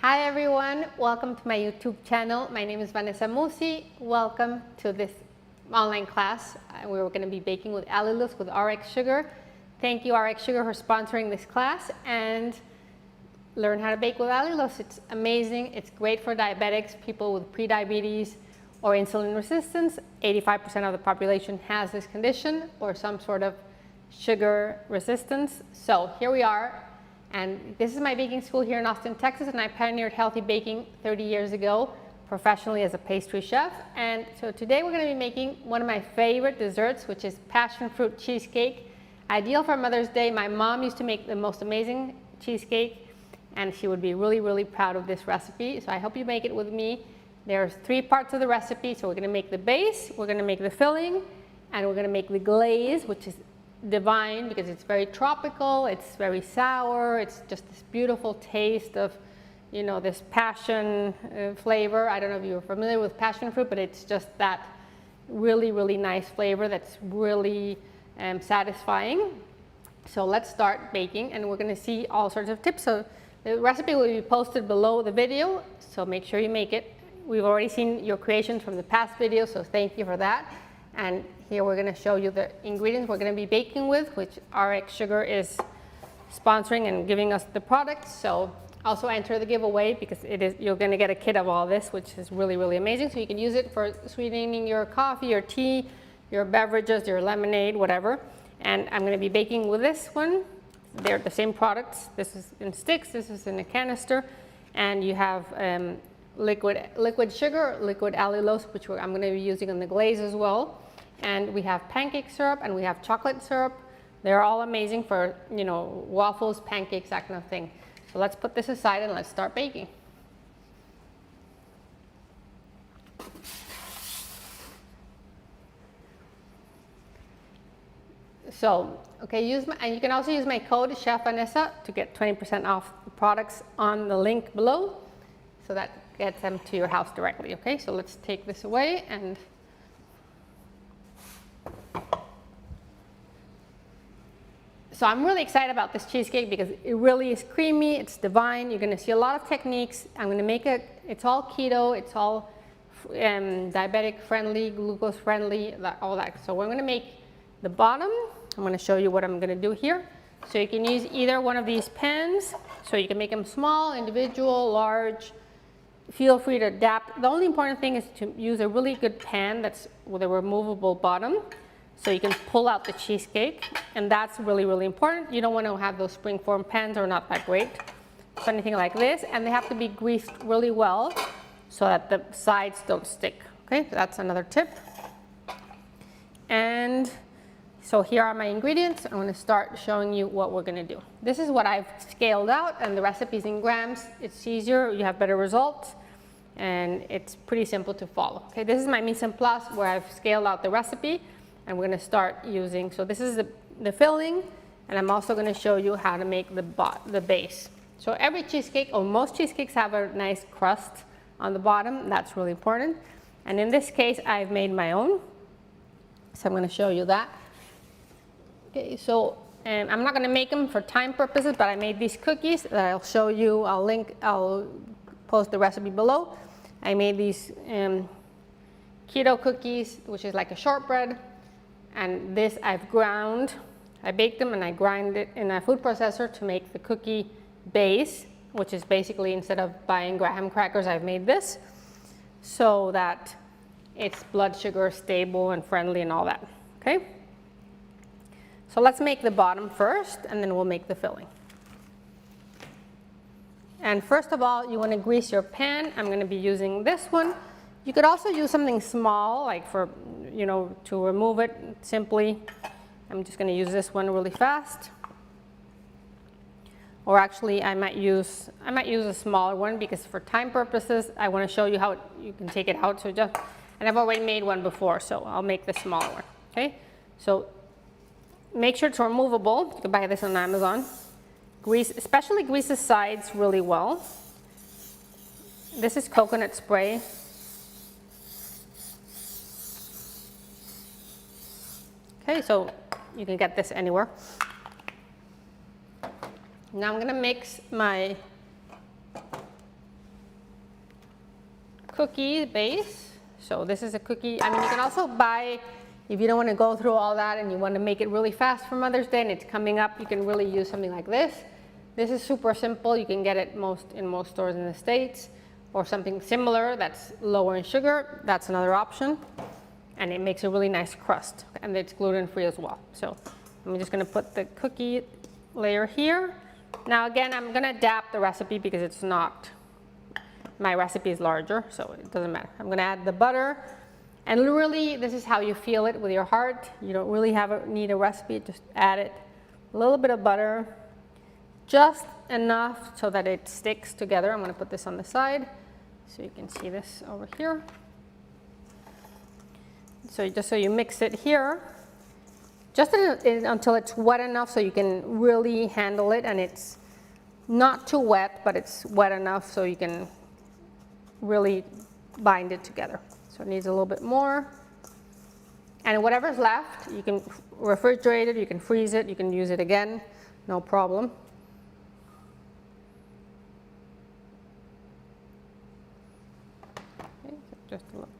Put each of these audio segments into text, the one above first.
Hi everyone, welcome to my YouTube channel. My name is Vanessa Musi. Welcome to this online class. We're going to be baking with allulose with RX sugar. Thank you RX Sugar for sponsoring this class and learn how to bake with allulose. It's amazing. It's great for diabetics, people with prediabetes or insulin resistance. 85% of the population has this condition or some sort of sugar resistance. So here we are. And this is my baking school here in Austin, Texas, and I pioneered healthy baking 30 years ago professionally as a pastry chef. And so today we're going to be making one of my favorite desserts, which is Passion Fruit Cheesecake. Ideal for Mother's Day. My mom used to make the most amazing cheesecake, and she would be really, really proud of this recipe. So I hope you make it with me. There's 3 parts of the recipe. So we're going to make the base, we're going to make the filling, and we're going to make the glaze, which is divine because it's very tropical, it's very sour, it's just this beautiful taste of, you know, this passion flavor. I don't know if you're familiar with passion fruit, but it's just that really, really nice flavor that's really satisfying. So let's start baking, and we're going to see all sorts of tips. So the recipe will be posted below the video, so make sure you make it. We've already seen your creations from the past video, so thank you for that. And here we're going to show you the ingredients we're going to be baking with, which RX Sugar is sponsoring and giving us the product. So also enter the giveaway because you're going to get a kit of all this, which is really, really amazing. So you can use it for sweetening your coffee, your tea, your beverages, your lemonade, whatever. And I'm going to be baking with this one. They're the same products. This is in sticks, this is in a canister, and you have liquid sugar, liquid allulose, which I'm going to be using on the glaze as well. And we have pancake syrup and we have chocolate syrup. They're all amazing for, you know, waffles, pancakes, that kind of thing. So let's put this aside and let's start baking. So, okay, and you can also use my code Chef Vanessa to get 20% off the products on the link below. So that gets them to your house directly. Okay, so let's take this away. And so I'm really excited about this cheesecake because it really is creamy, it's divine. You're going to see a lot of techniques. I'm going to make it, it's all keto, it's all diabetic-friendly, glucose-friendly, all that. So we're going to make the bottom. I'm going to show you what I'm going to do here. So you can use either one of these pans. So you can make them small, individual, large. Feel free to adapt. The only important thing is to use a really good pan that's with a removable bottom, so you can pull out the cheesecake, and that's really, really important. You don't want to have those springform pans, are not that great. So anything like this, and they have to be greased really well so that the sides don't stick. Okay, so that's another tip. And so here are my ingredients. I'm going to start showing you what we're going to do. This is what I've scaled out, and the recipe's in grams. It's easier, you have better results, and it's pretty simple to follow. Okay, this is my mise en place where I've scaled out the recipe, and we're going to start using, so this is the filling, and I'm also going to show you how to make the base. So every cheesecake, or most cheesecakes, have a nice crust on the bottom. That's really important. And in this case, I've made my own. So I'm going to show you that. Okay, so I'm not going to make them for time purposes, but I made these cookies that I'll show you. I'll post the recipe below. I made these keto cookies, which is like a shortbread. And this I've ground. I baked them and I grind it in a food processor to make the cookie base, which is basically, instead of buying graham crackers, I've made this so that it's blood sugar stable and friendly and all that. Okay? So let's make the bottom first, and then we'll make the filling. And first of all, you want to grease your pan. I'm going to be using this one. You could also use something small, like for, you know, to remove it simply. I'm just going to use this one really fast. Or actually, I might use a smaller one because for time purposes, I want to show you how you can take it out. So and I've already made one before, so I'll make the smaller one. Okay, so make sure it's removable. You can buy this on Amazon. Especially grease the sides really well. This is coconut spray. Okay, so you can get this anywhere. Now I'm going to mix my cookie base. So this is a cookie. I mean, you can also buy, if you don't want to go through all that and you want to make it really fast for Mother's Day and it's coming up, you can really use something like this. This is super simple. You can get it in most stores in the States, or something similar that's lower in sugar. That's another option. And it makes a really nice crust. And it's gluten-free as well. So I'm just going to put the cookie layer here. Now again, I'm going to adapt the recipe because it's not, my recipe is larger, so it doesn't matter. I'm going to add the butter. And really, this is how you feel it with your heart. You don't really need a recipe. Just add it. A little bit of butter. Just enough so that it sticks together. I'm going to put this on the side so you can see this over here. So just so you mix it here, just until it's wet enough so you can really handle it, and it's not too wet, but it's wet enough so you can really bind it together. So it needs a little bit more. And whatever's left, you can refrigerate it, you can freeze it, you can use it again, no problem.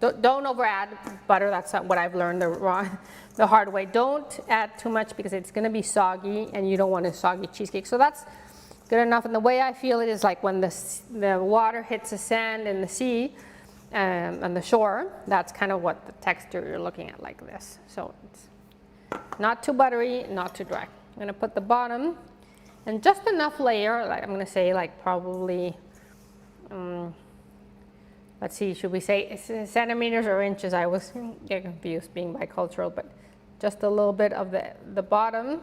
Don't over add butter. That's not what I've learned the hard way. Don't add too much because it's going to be soggy and you don't want a soggy cheesecake. So that's good enough. And the way I feel it is like when the water hits the sand in the sea on the shore, that's kind of what the texture you're looking at, like this. So it's not too buttery, not too dry. I'm going to put the bottom and just enough layer, like I'm going to say like probably let's see, should we say centimeters or inches? I was getting confused being bicultural, but just a little bit of the bottom.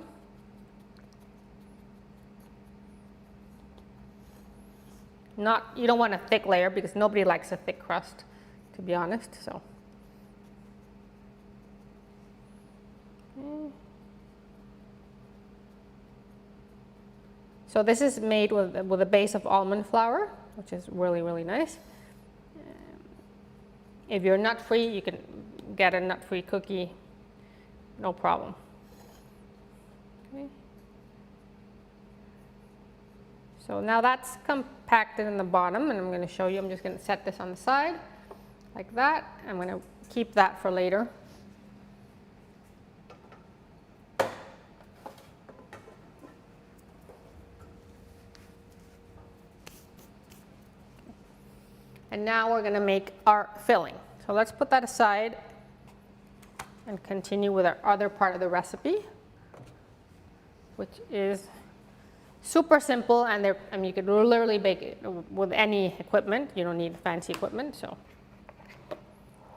You don't want a thick layer because nobody likes a thick crust, to be honest. So. So this is made with a base of almond flour, which is really, really nice. If you're nut-free, you can get a nut-free cookie, no problem. Okay. So now that's compacted in the bottom, and I'm going to show you. I'm just going to set this on the side like that. I'm going to keep that for later. And now we're going to make our filling. So let's put that aside and continue with our other part of the recipe, which is super simple. And you could literally bake it with any equipment. You don't need fancy equipment. So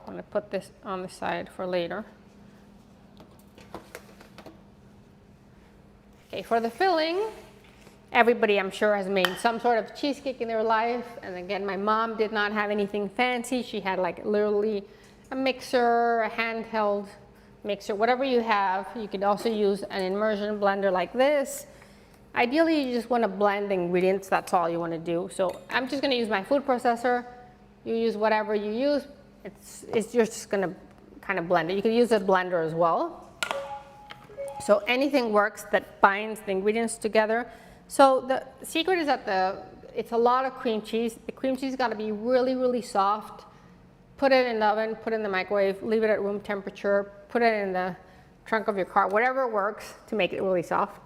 I'm going to put this on the side for later. Okay, for the filling, everybody, I'm sure, has made some sort of cheesecake in their life. And again, my mom did not have anything fancy. She had like literally a mixer, a handheld mixer, whatever you have. You could also use an immersion blender like this. Ideally, you just want to blend the ingredients. That's all you want to do. So I'm just going to use my food processor. You use whatever you use. You're just going to kind of blend it. You can use a blender as well. So anything works that binds the ingredients together. So the secret is that it's a lot of cream cheese. The cream cheese got to be really, really soft. Put it in the oven, put it in the microwave, leave it at room temperature, put it in the trunk of your car, whatever works to make it really soft.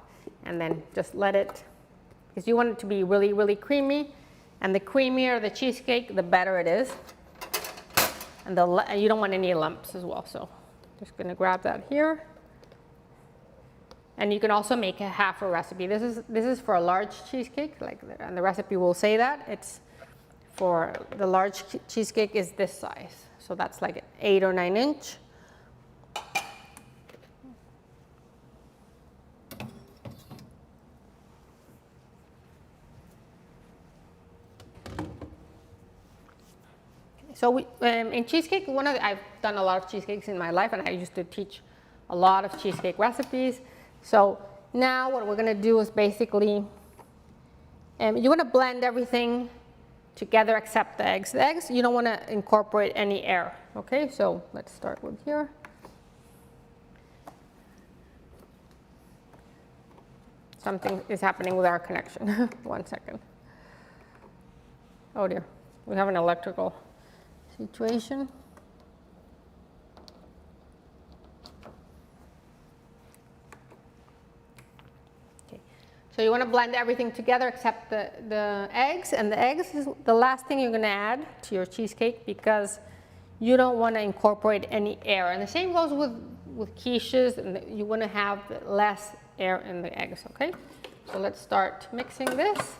And then just let it, because you want it to be really, really creamy. And the creamier the cheesecake, the better it is. And you don't want any lumps as well. So just going to grab that here. And you can also make a half a recipe. This is for a large cheesecake, and the recipe will say that. It's for the large cheesecake is this size. So that's like an 8 or 9 inch. So in cheesecake, I've done a lot of cheesecakes in my life, and I used to teach a lot of cheesecake recipes. So now what we're going to do is basically, you want to blend everything together except the eggs. The eggs, you don't want to incorporate any air. Okay, so let's start with here. Something is happening with our connection. 1 second. Oh dear, we have an electrical situation. Okay, so you want to blend everything together except the eggs, and the eggs is the last thing you're going to add to your cheesecake because you don't want to incorporate any air. And the same goes with quiches, and you want to have less air in the eggs, okay? So let's start mixing this.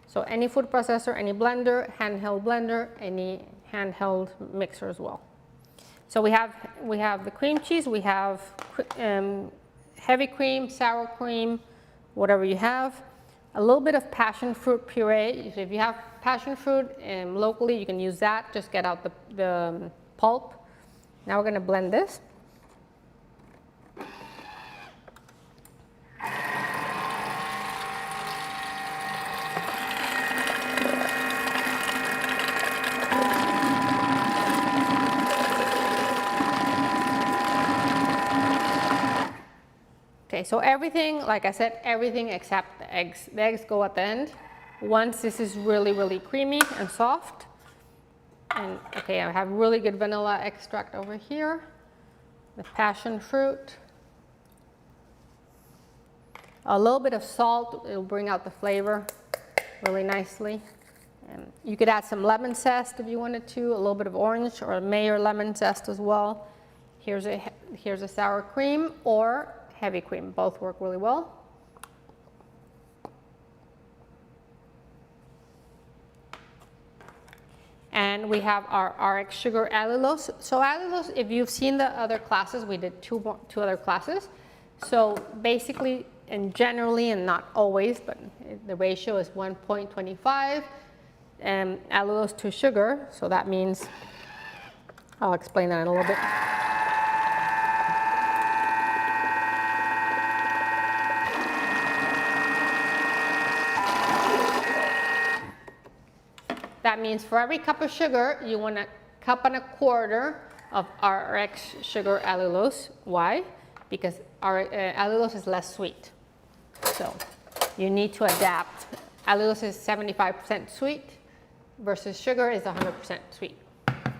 So any food processor, any blender, handheld blender, any handheld mixer as well. So we have the cream cheese, we have heavy cream, sour cream, whatever you have. A little bit of passion fruit puree. So if you have passion fruit locally, you can use that. Just get out the pulp. Now we're going to blend this. Okay, so everything, like I said, everything except the eggs. The eggs go at the end. Once this is really, really creamy and soft. And okay, I have really good vanilla extract over here. The passion fruit. A little bit of salt, it'll bring out the flavor really nicely. And you could add some lemon zest if you wanted to, a little bit of orange or mayor lemon zest as well. Here's a sour cream or heavy cream, both work really well. And we have our RX sugar allulose. So allulose, if you've seen the other classes, we did two other classes. So basically, and generally, and not always, but the ratio is 1.25 allulose to sugar. So that means, I'll explain that in a little bit. That means for every cup of sugar, you want a cup and a quarter of RX sugar allulose. Why? Because our allulose is less sweet. So you need to adapt. Allulose is 75% sweet versus sugar is 100% sweet.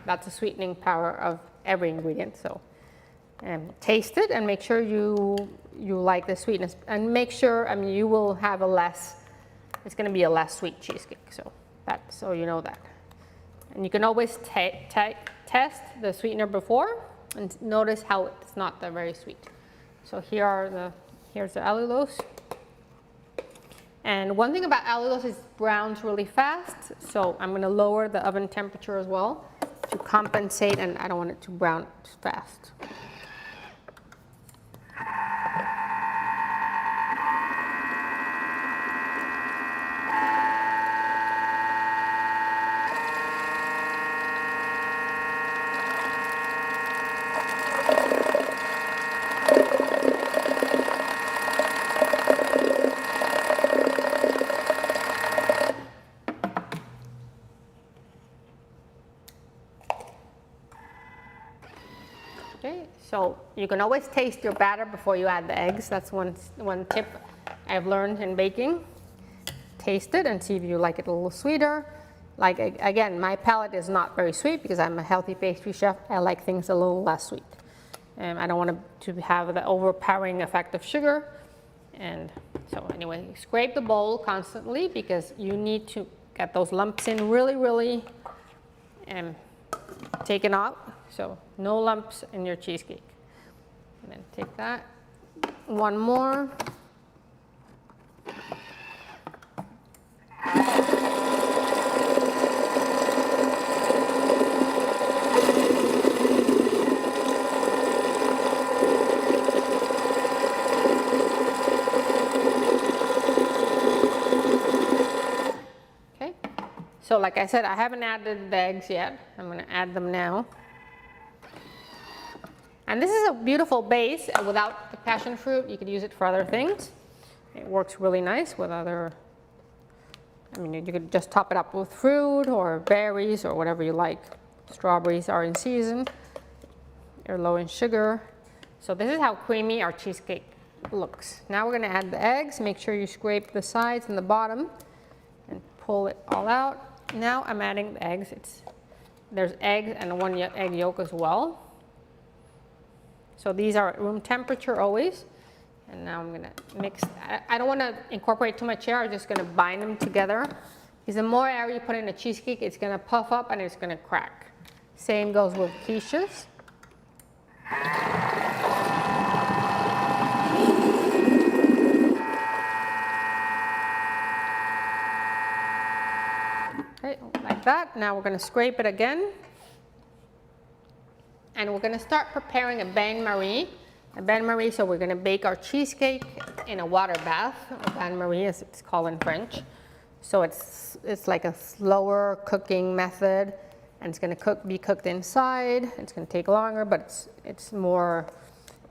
That's the sweetening power of every ingredient. So taste it and make sure you like the sweetness. And make sure, I mean, you will have it's going to be a less sweet cheesecake. So you know that. And you can always test the sweetener before and notice how it's not that very sweet. So here's the allulose. And one thing about allulose is it browns really fast. So I'm going to lower the oven temperature as well to compensate, and I don't want it to brown fast. Okay, so you can always taste your batter before you add the eggs. That's one tip I've learned in baking. Taste it and see if you like it a little sweeter. Like, again, my palate is not very sweet because I'm a healthy pastry chef. I like things a little less sweet. I don't want to have the overpowering effect of sugar. And so anyway, scrape the bowl constantly because you need to get those lumps in really taken out. So no lumps in your cheesecake. And then take that. One more. Okay. So like I said, I haven't added the eggs yet. I'm going to add them now. And this is a beautiful base. Without the passion fruit, you could use it for other things. It works really nice with other, I mean, you could just top it up with fruit or berries or whatever you like. Strawberries are in season. They're low in sugar. So this is how creamy our cheesecake looks. Now we're going to add the eggs. Make sure you scrape the sides and the bottom and pull it all out. Now I'm adding the eggs. It's there's eggs and one egg yolk as well. So these are at room temperature always. And now I'm gonna mix. I don't wanna incorporate too much air, I'm just gonna bind them together. Because the more air you put in a cheesecake, it's gonna puff up and it's gonna crack. Same goes with quiches. Okay, like that. Now we're gonna scrape it again. And we're gonna start preparing a bain-marie. A bain-marie, so we're gonna bake our cheesecake in a water bath, or bain-marie as it's called in French. So it's like a slower cooking method, and it's gonna be cooked inside. It's gonna take longer, but it's more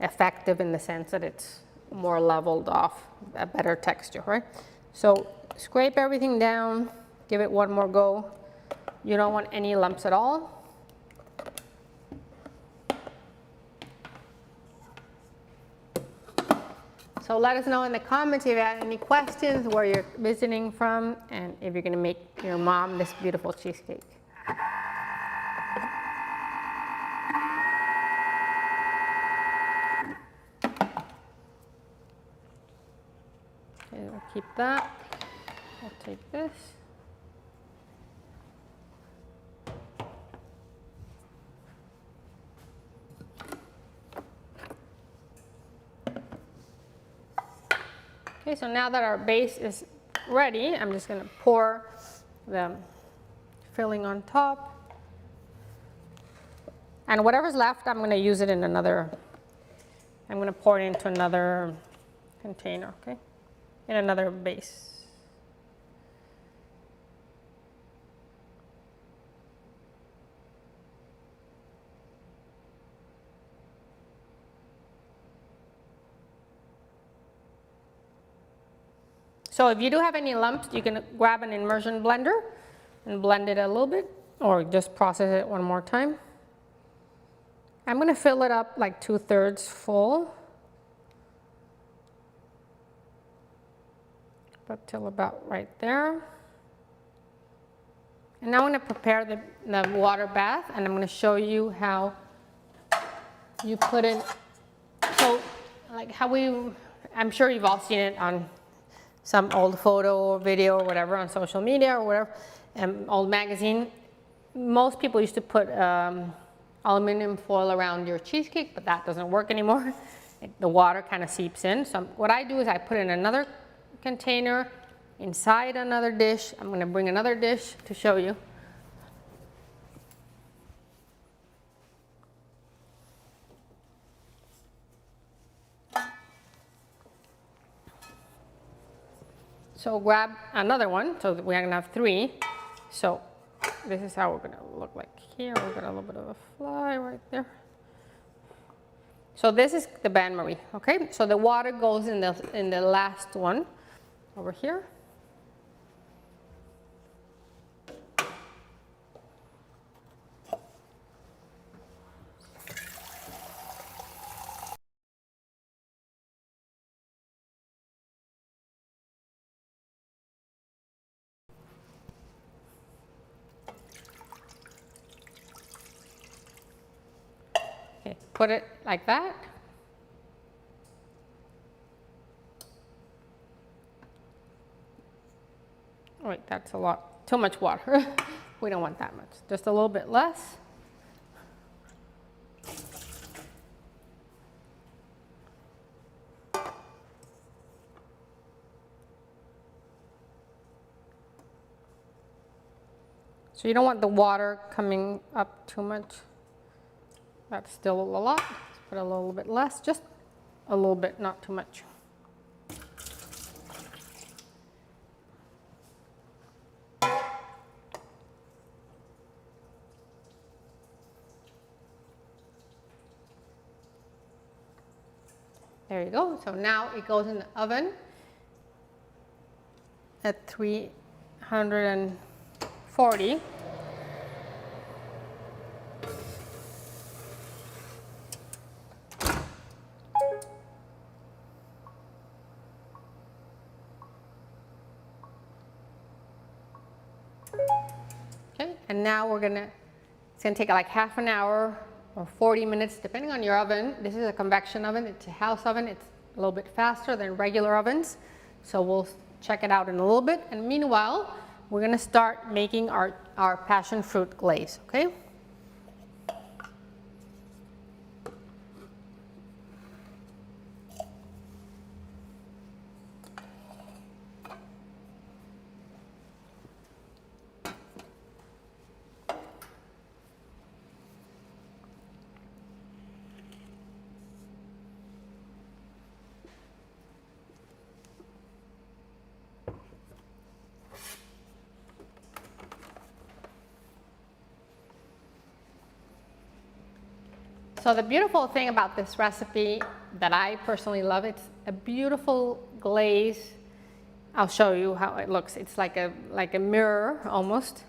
effective in the sense that it's more leveled off, a better texture, right? So scrape everything down, give it one more go. You don't want any lumps at all. So let us know in the comments if you have any questions, where you're visiting from, and if you're going to make your mom this beautiful cheesecake. Okay, we'll keep that. We'll take this. Okay, so now that our base is ready, I'm just going to pour the filling on top. And whatever's left, I'm going to use it in another, I'm going to pour it into another container, okay, in another base. So if you do have any lumps, you can grab an immersion blender and blend it a little bit, or just process it one more time. I'm going to fill it up like 2/3 full, up till about right there. And now I'm going to prepare the water bath, and I'm going to show you how you put it. So like how I'm sure you've all seen it on some old photo or video or whatever on social media or whatever, old magazine. Most people used to put aluminum foil around your cheesecake, but that doesn't work anymore. The water kind of seeps in. So what I do is I put in another container inside another dish. I'm going to bring another dish to show you. So grab another one, so we're going to have 3. So this is how we're going to look like here. We've got a little bit of a fly right there. So this is the bain-marie, okay? So the water goes in the last one over here. Okay, put it like that. All right, that's a lot, too much water. We don't want that much, just a little bit less. So you don't want the water coming up too much. That's still a lot. Let's put a little bit less, just a little bit, not too much. There you go. So now it goes in the oven at 340. Okay, and now it's It's gonna take like half an hour or 40 minutes, depending on your oven. This is a convection oven, it's a house oven. It's a little bit faster than regular ovens. So we'll check it out in a little bit. And meanwhile, we're gonna start making our passion fruit glaze, okay? So the beautiful thing about this recipe that I personally love, it's a beautiful glaze. I'll show you how it looks. It's like a mirror almost.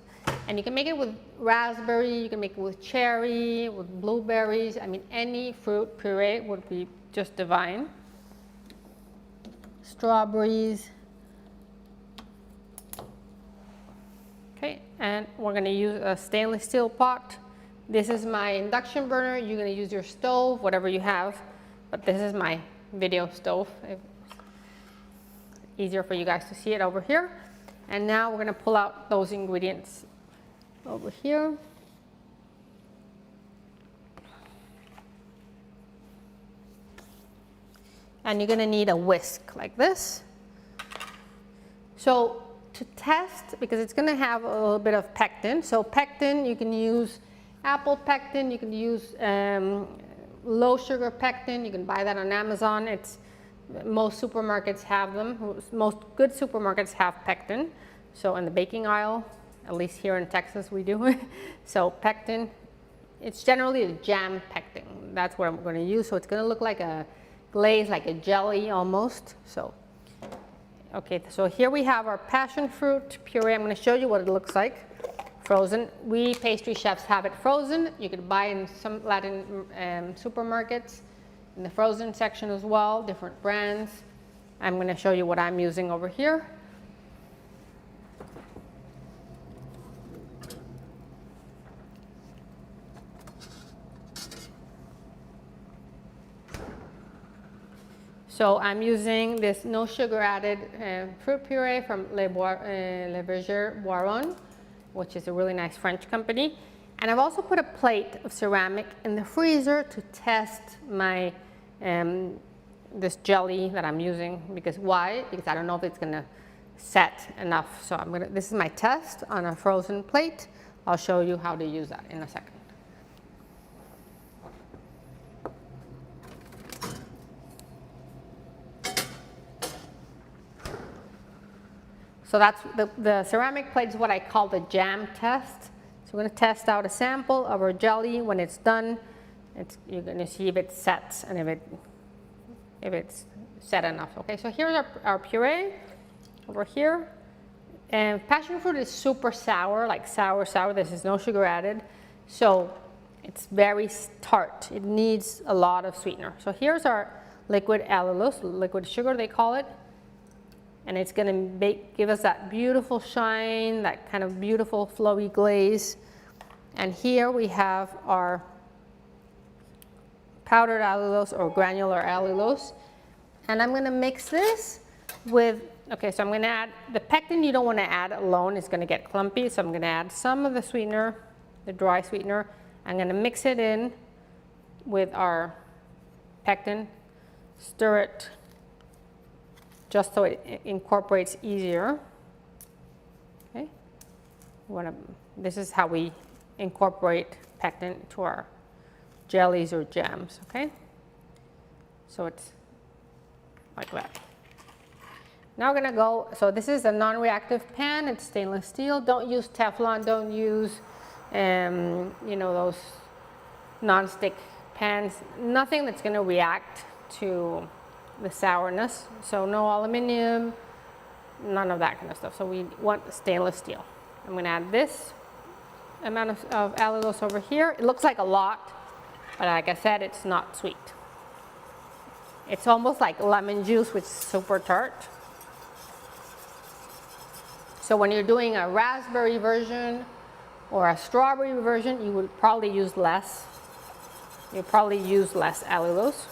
And you can make it with raspberry, you can make it with cherry, with blueberries. I mean, any fruit puree would be just divine. Strawberries. Okay, and we're gonna use a stainless steel pot. This is my induction burner. You're gonna use your stove, whatever you have, but this is my video stove. Easier for you guys to see it over here. And now we're gonna pull out those ingredients over here. And you're gonna need a whisk like this. So to test, because it's gonna have a little bit of pectin. So pectin, you can use apple pectin, you can use low sugar pectin. You can buy that on Amazon. Most supermarkets have them. Most good supermarkets have pectin. So in the baking aisle, at least here in Texas we do. So pectin, it's generally a jam pectin. That's what I'm going to use. So it's going to look like a glaze, like a jelly almost. So, okay, so here we have our passion fruit puree. I'm going to show you what it looks like. Frozen. We pastry chefs have it frozen. You could buy in some Latin supermarkets in the frozen section as well, different brands. I'm going to show you what I'm using over here. So I'm using this no sugar added fruit puree from Le Verger Boiron, which is a really nice French company. And I've also put a plate of ceramic in the freezer to test my this jelly that I'm using. Because why? Because I don't know if it's gonna set enough. So this is my test on a frozen plate. I'll show you how to use that in a second. So that's the ceramic plate is what I call the jam test. So we're going to test out a sample of our jelly. When it's done, you're going to see if it sets and if it's set enough. Okay, so here's our puree over here. And passion fruit is super sour, like sour. This is no sugar added. So it's very tart. It needs a lot of sweetener. So here's our liquid allulose, liquid sugar they call it. And it's going to give us that beautiful shine, that kind of beautiful flowy glaze. And here we have our powdered allulose or granular allulose. And I'm going to mix this with, okay, so I'm going to add, the pectin you don't want to add alone. It's going to get clumpy. So I'm going to add some of the sweetener, the dry sweetener. I'm going to mix it in with our pectin, stir it just so it incorporates easier. Okay, this is how we incorporate pectin to our jellies or jams. Okay, so it's like that. Now we're gonna go. So this is a non-reactive pan. It's stainless steel. Don't use Teflon. Don't use, you know, those non-stick pans. Nothing that's gonna react to the sourness. So no aluminum, none of that kind of stuff. So we want stainless steel. I'm going to add this amount of allulose over here. It looks like a lot, but like I said, it's not sweet. It's almost like lemon juice, which is super tart. So when you're doing a raspberry version or a strawberry version, you would probably use less. You'll probably use less allulose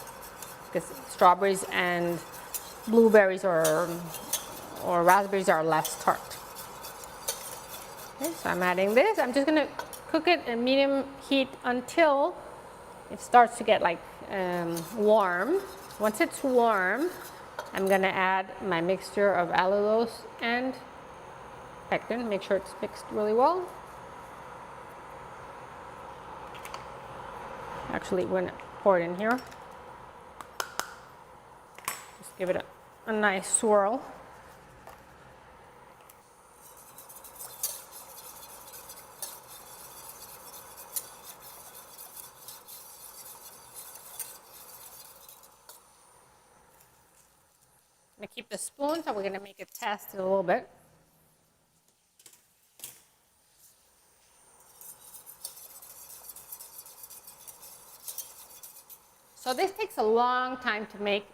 because strawberries and blueberries or raspberries are less tart. Okay, so I'm adding this. I'm just gonna cook it at medium heat until it starts to get like warm. Once it's warm, I'm gonna add my mixture of allulose and pectin. Make sure it's mixed really well. Actually, we're gonna pour it in here. Just give it a nice swirl. I'm gonna keep the spoon, so we're gonna make it test it a little bit. So this takes a long time to make.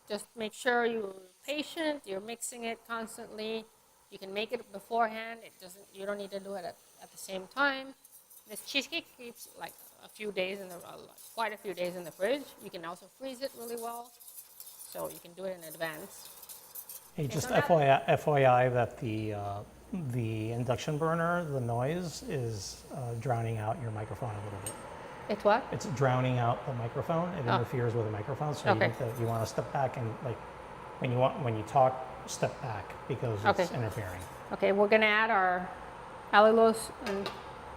Just make sure you're patient, you're mixing it constantly. You can make it beforehand. You don't need to do it at the same time. This cheesecake keeps like a few days quite a few days in the fridge. You can also freeze it really well, so you can do it in advance. Hey, just FYI that the induction burner, the noise is drowning out your microphone a little bit. It's what? It's drowning out the microphone. It interferes with the microphone, so Okay. you want to step back and like when you talk, step back because it's interfering. Okay, we're gonna add our allulose and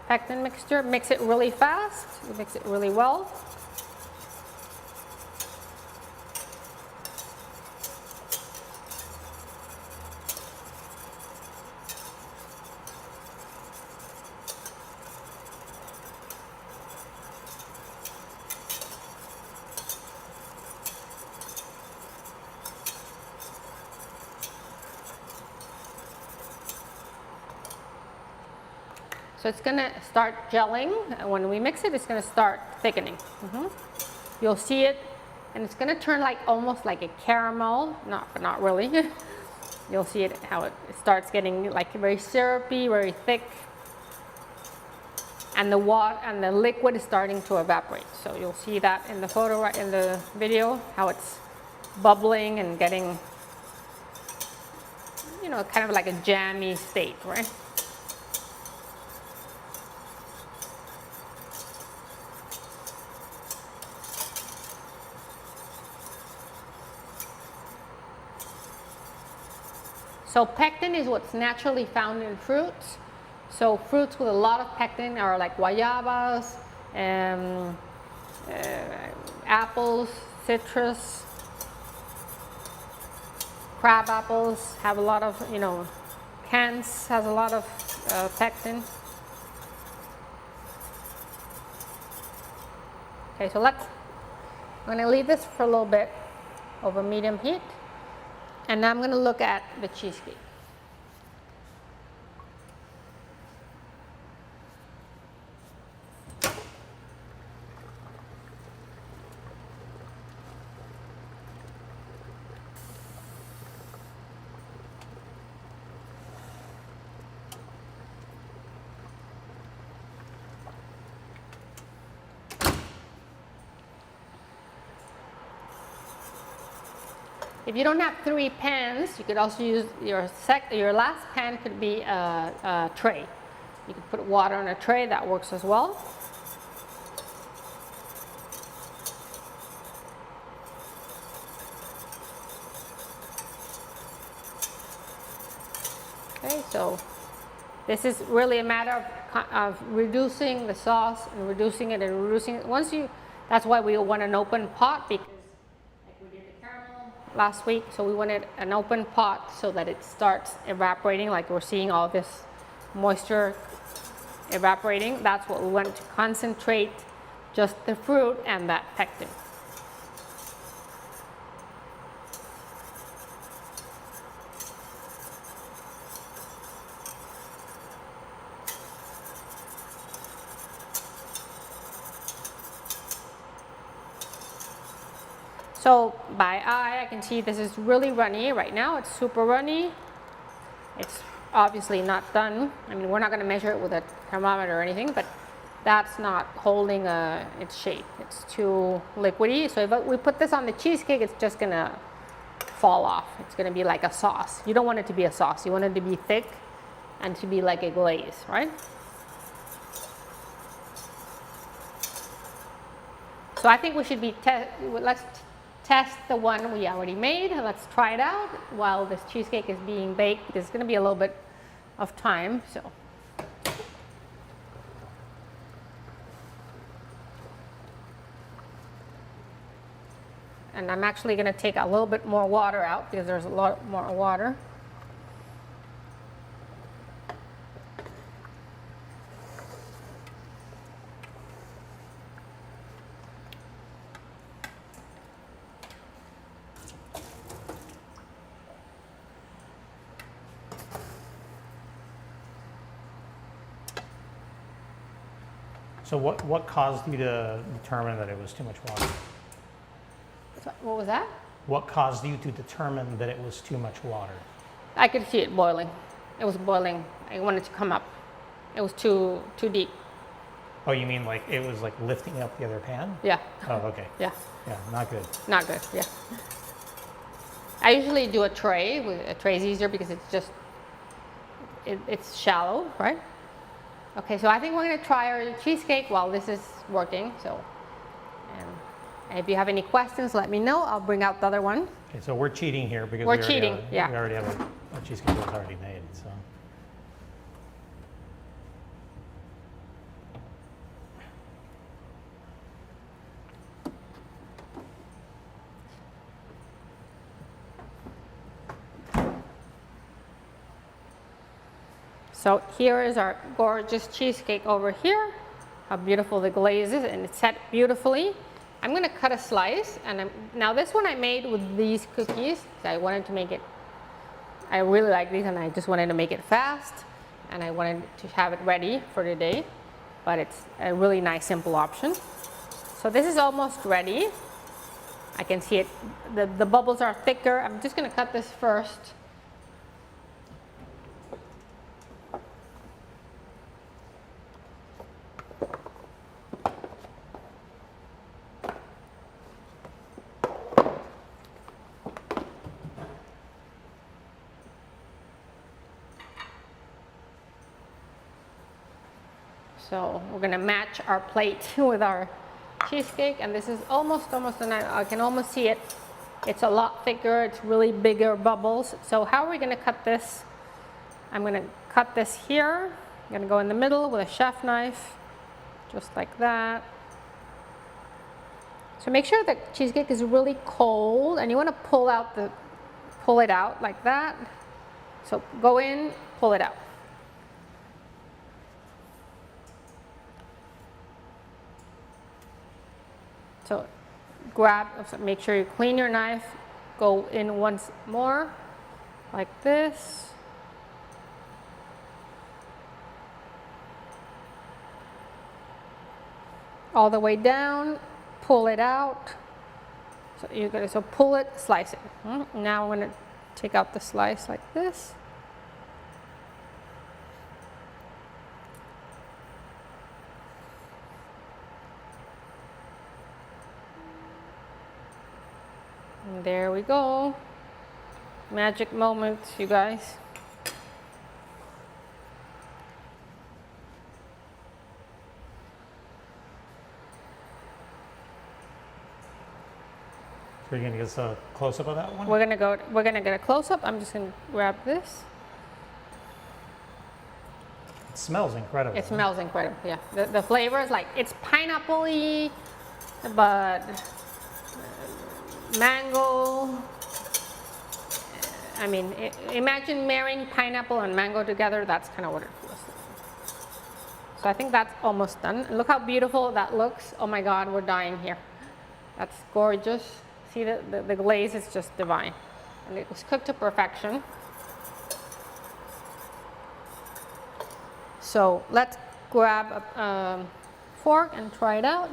pectin mixture. Mix it really fast. Mix it really well. So it's gonna start gelling. When we mix it, it's gonna start thickening. You'll see it, and it's gonna turn like almost like a caramel, but not really. You'll see it how it starts getting like very syrupy, very thick, and the water and the liquid is starting to evaporate. So you'll see that in the photo, in the video, how it's bubbling and getting, kind of like a jammy state, right? So pectin is what's naturally found in fruits. So fruits with a lot of pectin are like guayabas, apples, citrus, crab apples have a lot of, cans has a lot of pectin. Okay, so I'm gonna leave this for a little bit over medium heat. And now I'm going to look at the cheesecake. If you don't have 3 pans, you could also use your last pan could be a tray. You could put water on a tray, that works as well. Okay, so this is really a matter of reducing the sauce and reducing it and reducing it. That's why we want an open pot, because last week, so we wanted an open pot so that it starts evaporating, like we're seeing all this moisture evaporating. That's what we want to concentrate just the fruit and that pectin. So by eye, I can see this is really runny right now. It's super runny. It's obviously not done. I mean, we're not going to measure it with a thermometer or anything, but that's not holding its shape. It's too liquidy. So if we put this on the cheesecake, it's just gonna fall off. It's gonna be like a sauce. You don't want it to be a sauce. You want it to be thick and to be like a glaze, right? So I think we should be, let's test the one we already made. Let's try it out while this cheesecake is being baked. There's gonna be a little bit of time, so. And I'm actually going to take a little bit more water out because there's a lot more water. So what caused you to determine that it was too much water? What was that? What caused you to determine that it was too much water? I could see it boiling. It was boiling. I wanted to come up. It was too deep. Oh, you mean like it was like lifting up the other pan? Yeah. Oh, okay. Yeah. Yeah, not good. Not good. Yeah. I usually do a tray. A tray is easier because it's just it's shallow, right? Okay, so I think we're gonna try our cheesecake while this is working. So, and if you have any questions, let me know. I'll bring out the other one. Okay, so we're cheating here because we're cheating. We already have a cheesecake that's already made. So. So here is our gorgeous cheesecake over here. How beautiful the glaze is, and it's set beautifully. I'm gonna cut a slice, and now this one I made with these cookies. I wanted to make it, I really like these, and I just wanted to make it fast, and I wanted to have it ready for today, but it's a really nice, simple option. So this is almost ready. I can see it, the bubbles are thicker. I'm just gonna cut this first. So we're gonna match our plate with our cheesecake, and this is almost, and I can almost see it. It's a lot thicker, it's really bigger bubbles. So how are we gonna cut this? I'm gonna cut this here. I'm gonna go in the middle with a chef knife, just like that. So make sure the cheesecake is really cold, and you wanna pull it out like that. So go in, pull it out. So make sure you clean your knife, go in once more, like this. All the way down, pull it out. So you're gonna, pull it, slice it. Now I'm gonna take out the slice like this. And there we go. Magic moments, you guys. So you're gonna get us a close-up of that one? We're gonna get a close-up. I'm just gonna grab this. It smells incredible. It smells incredible, yeah. The flavor is like, it's pineapple-y, but mango. I mean, imagine marrying pineapple and mango together. That's kind of what it feels like. So I think that's almost done. Look how beautiful that looks. Oh my God, we're dying here. That's gorgeous. See, the glaze is just divine. And it was cooked to perfection. So let's grab a fork and try it out.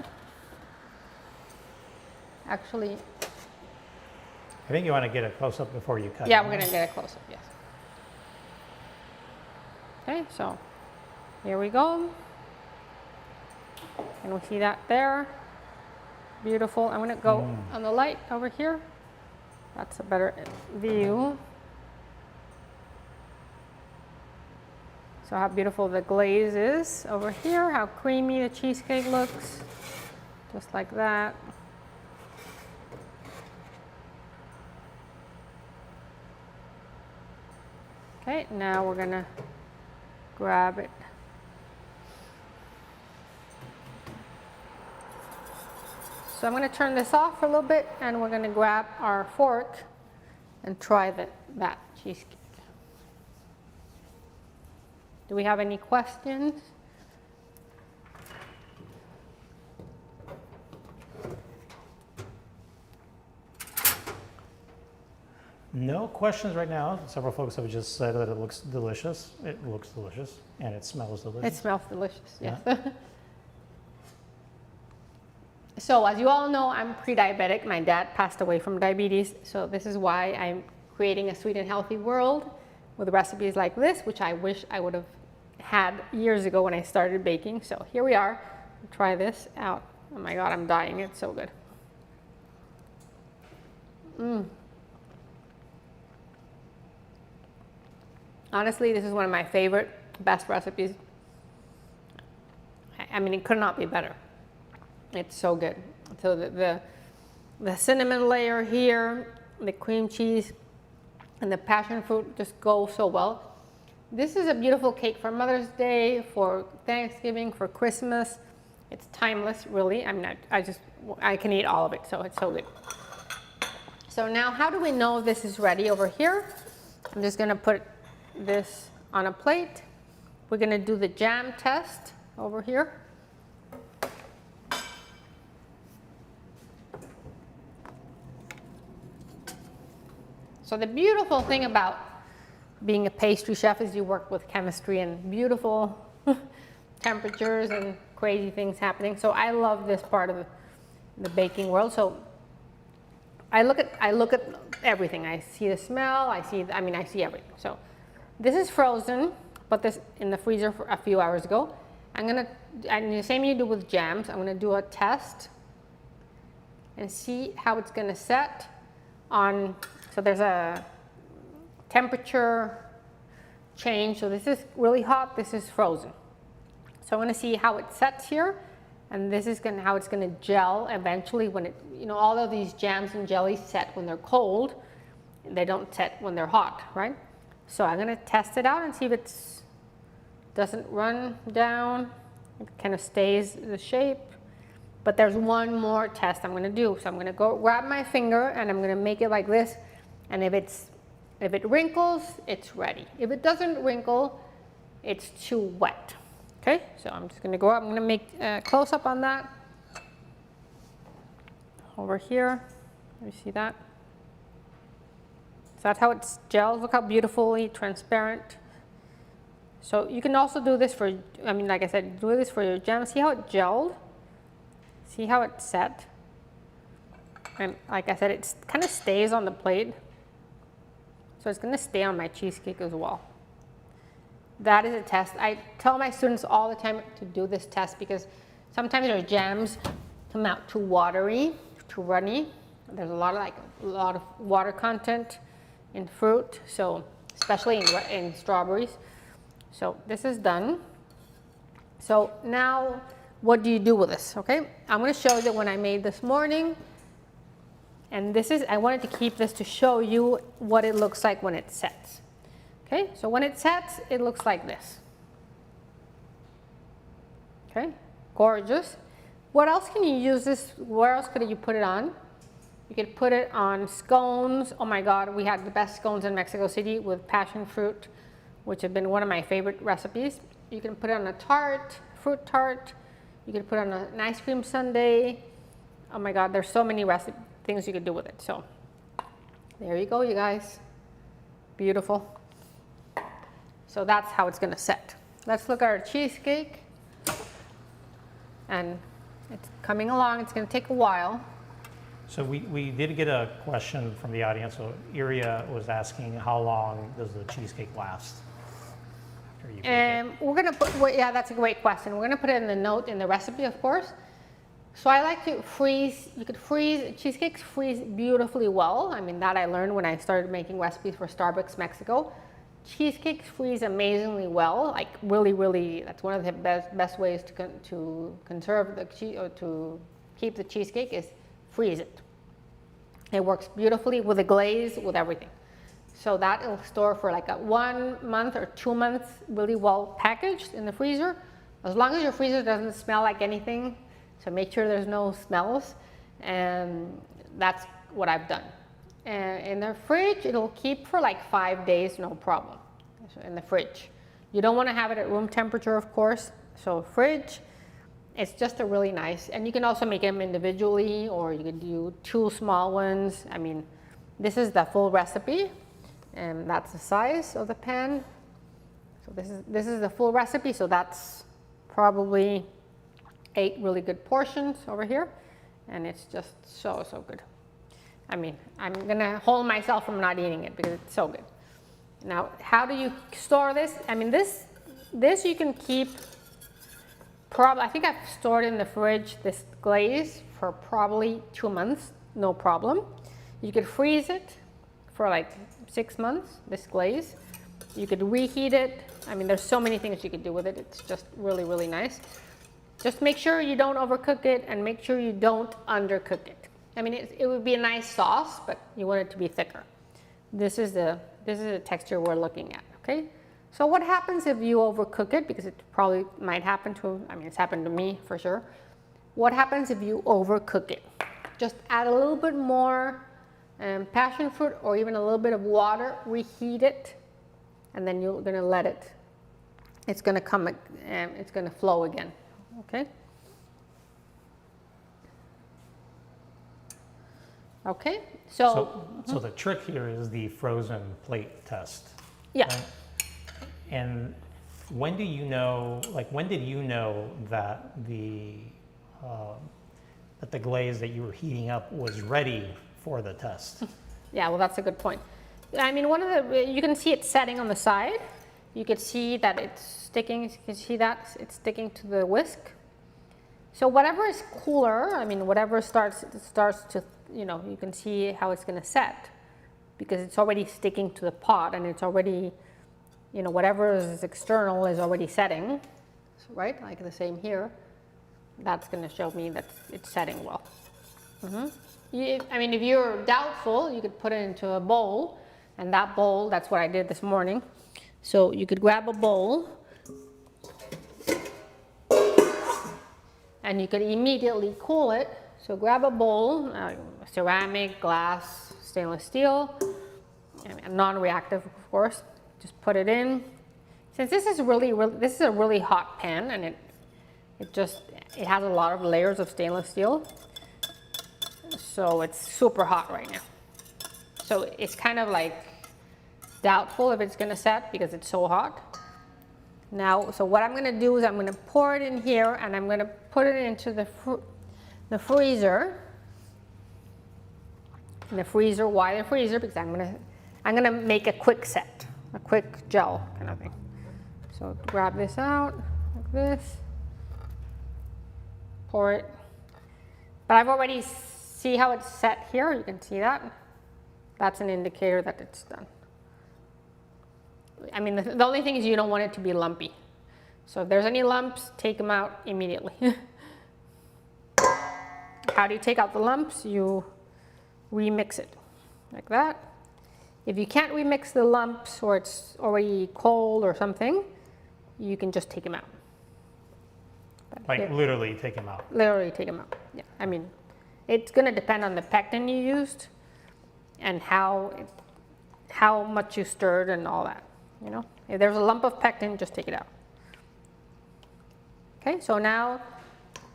Actually, I think you want to get a close-up before you cut it. Yeah, we're going to get a close-up, yes. Okay, so Here we go. And we see that there. Beautiful. I'm gonna go on the light over here. That's a better view. So how beautiful the glaze is over here, how creamy the cheesecake looks, just like that. Okay, now we're gonna grab it. So I'm gonna turn this off for a little bit and we're gonna grab our fork and try that cheesecake. Do we have any questions? No questions right now. Several folks have just said that it looks delicious. It looks delicious and it smells delicious. It smells delicious, yes. Yeah. So as you all know, I'm pre-diabetic. My dad passed away from diabetes. So this is why I'm creating a sweet and healthy world with recipes like this, which I wish I would have had years ago when I started baking. So here we are. Try this out. Oh my God, I'm dying. It's so good. Honestly, this is one of my favorite, best recipes. I mean, it could not be better. It's so good. So the cinnamon layer here, the cream cheese, and the passion fruit just go so well. This is a beautiful cake for Mother's Day, for Thanksgiving, for Christmas. It's timeless, really. I mean, I can eat all of it, so it's so good. So now, how do we know this is ready over here? I'm just gonna put this on a plate. We're gonna do the jam test over here. So the beautiful thing about being a pastry chef is you work with chemistry and beautiful temperatures and crazy things happening. So I love this part of the baking world. So I look at everything. I see the smell. I see everything. So this is frozen, but this in the freezer for a few hours ago. And the same you do with jams. I'm gonna do a test and see how it's gonna set on. So there's a temperature change. So this is really hot, this is frozen. So I'm gonna see how it sets here, and this is how it's gonna gel eventually when it, all of these jams and jellies set when they're cold. They don't set when they're hot, right? So I'm gonna test it out and see if it doesn't run down. It kind of stays the shape. But there's one more test I'm gonna do. So I'm gonna go grab my finger and I'm gonna make it like this. And if it wrinkles, it's ready. If it doesn't wrinkle, it's too wet. Okay, so I'm just gonna go up. I'm gonna make a close up on that. Over here, you see that? So that's how it gels. Look how beautifully transparent. So you can also do this for, like I said, do this for your jam. See how it gelled? See how it set? And like I said, it kind of stays on the plate. So it's gonna stay on my cheesecake as well. That is a test. I tell my students all the time to do this test because sometimes their jams come out too watery, too runny. There's a lot of water content in fruit, so especially in strawberries. So this is done. So now, what do you do with this? Okay, I'm going to show you the one I made this morning. And I wanted to keep this to show you what it looks like when it sets. Okay, so when it sets, it looks like this. Okay, gorgeous. What else can you use this? Where else could you put it on? You could put it on scones. Oh my God, we had the best scones in Mexico City with passion fruit, which have been one of my favorite recipes. You can put it on a tart, fruit tart. You could put it on an ice cream sundae. Oh my God, there's so many things you could do with it. So there you go, you guys. Beautiful. So that's how it's gonna set. Let's look at our cheesecake. And it's coming along. It's gonna take a while. So we did get a question from the audience. So Iria was asking, how long does the cheesecake last? after you bake it? We're gonna put, well, yeah, that's a great question. We're gonna put it in the note in the recipe, of course. So I like to freeze, you could freeze, cheesecakes freeze beautifully well. I mean, that I learned when I started making recipes for Starbucks Mexico. Cheesecakes freeze amazingly well, like really, that's one of the best ways to conserve the cheese, or to keep the cheesecake, is freeze it. It works beautifully with the glaze, with everything. So that will store for like a 1 month or 2 months, really well packaged in the freezer. As long as your freezer doesn't smell like anything, so make sure there's no smells, and that's what I've done. And in the fridge, it'll keep for like 5 days, no problem, in the fridge. You don't want to have it at room temperature, of course. So fridge, it's just a really nice, and you can also make them individually, or you could do 2 small ones. I mean, this is the full recipe, and that's the size of the pan. So this is the full recipe, so that's probably 8 really good portions over here, and it's just so good. I mean, I'm gonna hold myself from not eating it because it's so good. Now, how do you store this? I mean, this you can keep, I think I've stored in the fridge this glaze for probably 2 months, no problem. You could freeze it for like 6 months, this glaze. You could reheat it. I mean, there's so many things you could do with it. It's just really nice. Just make sure you don't overcook it, and make sure you don't undercook it. I mean, it would be a nice sauce, but you want it to be thicker. This is the texture we're looking at, okay? So what happens if you overcook it? Because it probably might happen to, I mean, it's happened to me for sure. What happens if you overcook it? Just add a little bit more passion fruit, or even a little bit of water, reheat it, and then you're gonna let it, it's gonna come, it's gonna flow again, okay? Okay, so the trick here is the frozen plate test. Yeah. Right? And when do you know, like when did you know that the glaze that you were heating up was ready for the test? Yeah, well, that's a good point. I mean, you can see it setting on the side. You can see that it's sticking, you can see that it's sticking to the whisk. So whatever is cooler, I mean, whatever starts to, you know, you can see how it's gonna set, because it's already sticking to the pot, and it's already, you know, whatever is external is already setting, right? Like the same here. That's gonna show me that it's setting well. I mean, if you're doubtful, you could put it into a bowl, and that bowl, that's what I did this morning. So you could grab a bowl, and you could immediately cool it. So grab a bowl, ceramic, glass, stainless steel, non-reactive, of course. Just put it in. Since this is this is a really hot pan, and it has a lot of layers of stainless steel, so it's super hot right now. So it's kind of like doubtful if it's gonna set because it's so hot. Now, so what I'm gonna do is I'm gonna pour it in here, and I'm gonna put it into the freezer. In the freezer, why the freezer? Because I'm gonna make a quick set, a quick gel kind of thing. So grab this out like this, pour it. But I've already see how it's set here. You can see that. That's an indicator that it's done. I mean, the only thing is you don't want it to be lumpy. So if there's any lumps, take them out immediately. How do you take out the lumps? You remix it like that. If you can't remix the lumps, or it's already cold or something, you can just take them out. But Like literally take them out? Literally take them out, yeah. I mean, it's gonna depend on the pectin you used and how much you stirred and all that, you know. If there's a lump of pectin, just take it out. Okay, so now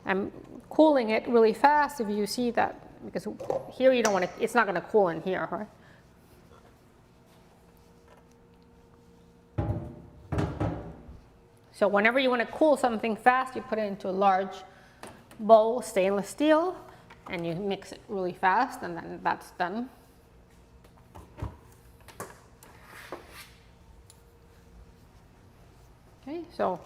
I'm cooling it really fast. If you see that, because here you don't want to, it's not going to cool in here, right? So whenever you want to cool something fast, you put it into a large bowl, stainless steel, and you mix it really fast, and then that's done. So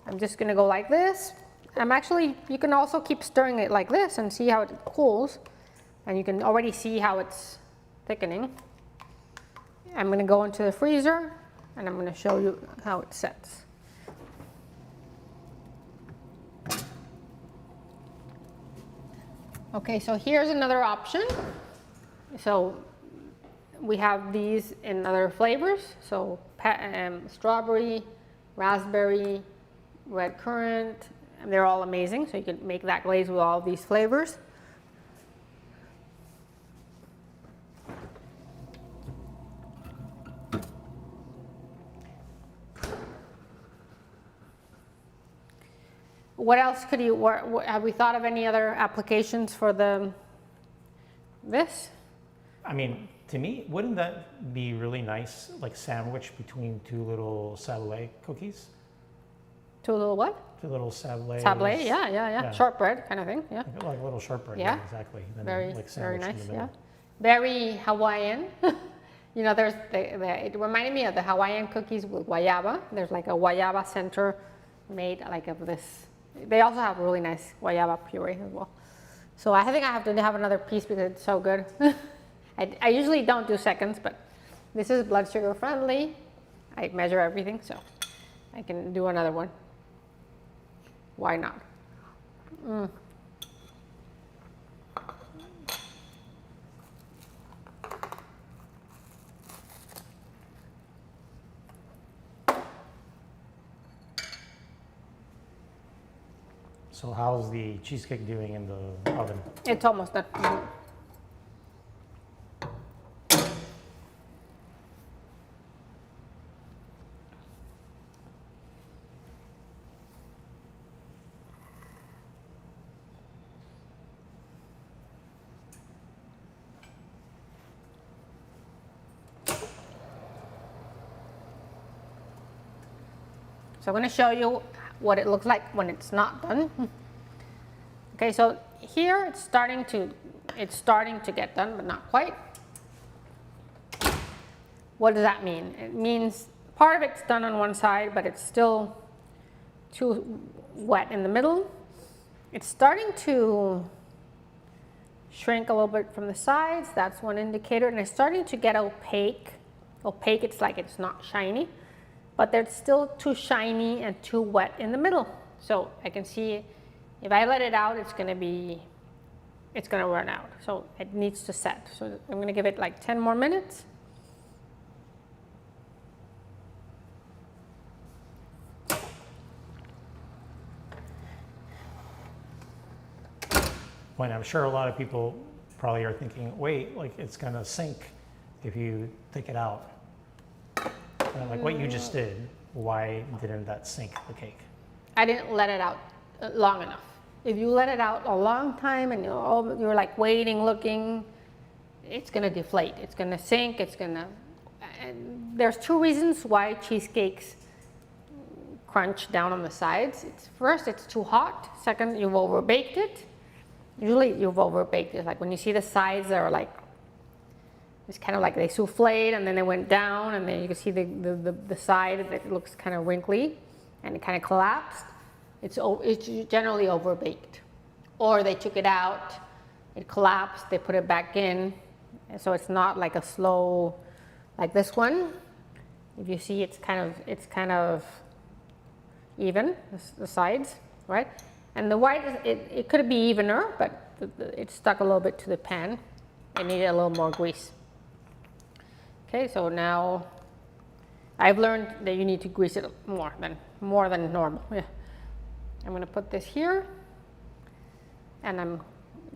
I'm just gonna go like this. You can also keep stirring it like this and see how it cools. And you can already see how it's thickening. I'm gonna go into the freezer and I'm gonna show you how it sets. Okay, so here's another option. So we have these in other flavors. So strawberry, raspberry, red currant, and they're all amazing. So you can make that glaze with all of these flavors. What else could you, have we thought of any other applications for this? I mean, to me, wouldn't that be really nice, like sandwich between two little sablé cookies? Two little what? Two little sablé. Sablé, yeah. Shortbread kind of thing, yeah. Like a little shortbread, Yeah. Exactly. And then Very, like very sandwich in nice, the yeah. middle. Very Hawaiian. You know, it reminded me of the Hawaiian cookies with guayaba. There's like a guayaba center made like of this. They also have really nice guayaba puree as well. So I think I have to have another piece because it's so good. I usually don't do seconds, but this is blood sugar friendly. I measure everything, so I can do another one. Why not? So how's the cheesecake doing in the oven? It's almost done. So I'm going to show you what it looks like when it's not done. Okay, so here it's starting to get done, but not quite. What does that mean? It means part of it's done on one side, but it's still too wet in the middle. It's starting to shrink a little bit from the sides. That's one indicator, and it's starting to get opaque. Opaque, it's like it's not shiny, but they're still too shiny and too wet in the middle. So I can see if I let it out, it's gonna run out. So it needs to set. So I'm gonna give it like 10 more minutes. When I'm sure a lot of people probably are thinking, wait, like it's gonna sink if you take it out. And like what you just did, why didn't that sink the cake? I didn't let it out long enough. If you let it out a long time and you're like waiting, looking, it's gonna deflate. It's gonna sink. And there's two reasons why cheesecakes crunch down on the sides. First, it's too hot. Second, you've overbaked it. Usually you've overbaked it. Like when you see the sides that are like, it's kind of like they souffled and then they went down, and then you can see the side that looks kind of wrinkly and it kind of collapsed. It's generally overbaked. Or they took it out, it collapsed, they put it back in. And so it's not like a slow, like this one. If you see, it's kind of even, the sides, right? And the white, it could be evener, but it stuck a little bit to the pan. It needed a little more grease. Okay, so now I've learned that you need to grease it more than normal. Yeah. I'm gonna put this here, and I'm